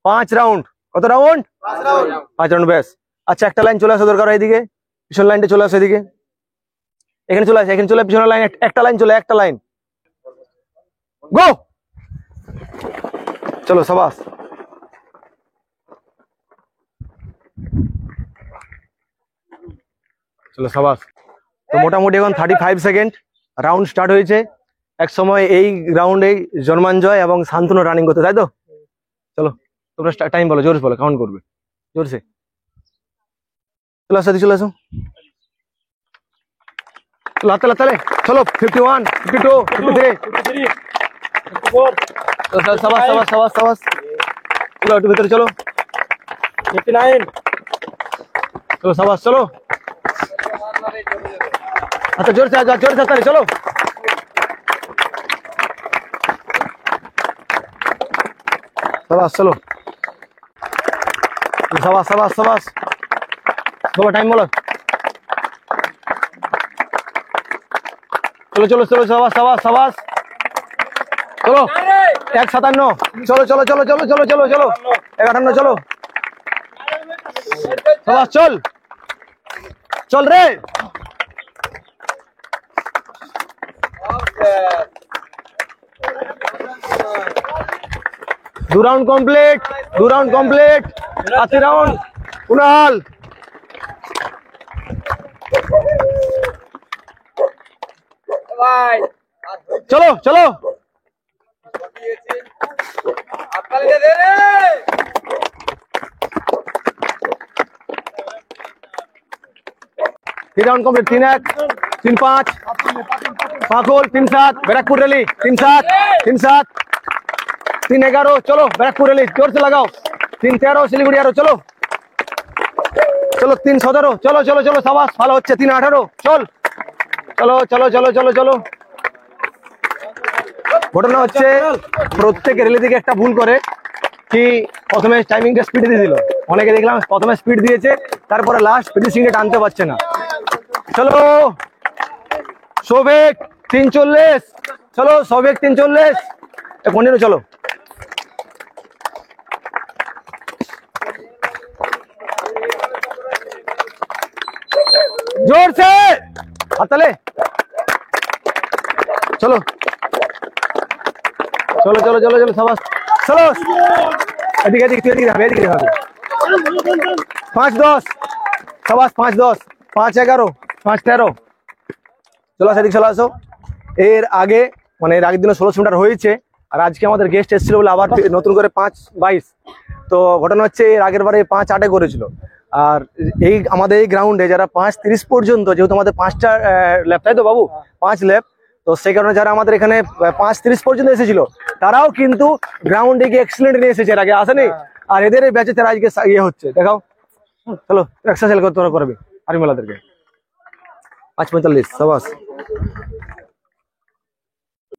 5 round. কত round? 5 round. ব্যাস। আচ্ছা একটা লাইন চলে আসো দরকার, এইদিকে পিছন লাইনটা চলে আসো, এদিকে এখানে চলে আসে, এখানে চলে পিছনের লাইন, একটা লাইন চলে, একটা লাইন গো। চলো সাবাস। চলো সাবাস। তো মোটামুটি এখন 35 সেকেন্ড রাউন্ড স্টার্ট হয়েছে। এক সময় এই রাউন্ডে জন্মাঞ্জয় এবং শান্তনু রানিং করতে, তাই তো? চলো তোমরা টাইম বলো, জোরসে বলো, কাউন্ট করবে জোরসে। চলো আসো, চলে আসো, চলো হাতে তাহলে। চলো 51, 52, 53, 54। সাবাস সাবাস সাবাস সাবাস। চলো একটু ভেতরে চলো। 59। চলো সাবাস। চলো আচ্ছা জোরসে জোরসে তাহলে চলো। সাবাস। চলো সাবাস সাবাস সাবাস। বলো টাইম বলো। চলো চলো চলো সাবাস সাবাস সাবাস। চলো 1:57। চলো চলো চলো চলো চলো চলো চলো 1:58। চলো সাবাস। চল চল রে। দু round complete, 2 round complete. 80 round. Kunal চলো চলো। Round complete. 3-1, 3-5, পাকুল 3-7, ব্যারাকপুর রেলি 3-7, 3-7, 3-11। চলো ব্যারাকপুর রেলি জোর से लगाओ। 3-13 শিলিগুড়ি আরো। চলো চলো 3-17। চলো চলো চলো সাবাস, ভালো হচ্ছে। 3-18। চল চলো চলো চলো চলো চলো। ঘটনা হচ্ছে প্রত্যেক রেলি থেকে একটা ভুল করে কি, প্রথমে টাইমিংটা স্পিড দিয়ে দিল। অনেকে দেখলাম প্রথমে স্পিড দিয়েছে, তারপরে লাস্ট ফিনিশিংটা টানতে পারছে না। চলো সৌভিক 3:40। চলো সৌভিক 3:40। কন্টিনিউ। চলো जोर से हाथले। चलो चलो चलो चलो चलो साबास। चलो এদিকে এদিকে এদিকে হবে, এদিকে হবে। 5-10 সাবাস। 5-10, 5-11, 5-13। চলো সেদিকে চলে আসো। এর আগে মানে এর আগের দিনে 16 মিটার হয়েছে, আর আজকে আমাদের গেস্ট এসেছিল বলে আবার নতুন করে 5-22। তো ঘটনা হচ্ছে এর আগের বারে 5-8 করেছিল। আর এই আমাদের এই গ্রাউন্ডে যারা 5:30 পর্যন্ত, যেহেতু আমাদের 5টা ল্যাপ, তাই তো বাবু? 5 ল্যাপ। তো সেই কারণে যারা আমাদের এখানে 5:30 পর্যন্ত এসেছিল তারাও কিন্তু গ্রাউন্ডে গিয়ে এক্সিলেন্ট নিয়ে এসেছে, এর আগে আসেনি। আর এদের এই ব্যাচে তারা আজকে ইয়ে হচ্ছে, দেখাও। চলো এক্সারসাইজ করতে করবে আর্মি মেলাদেরকে। 5:45 সাবাস।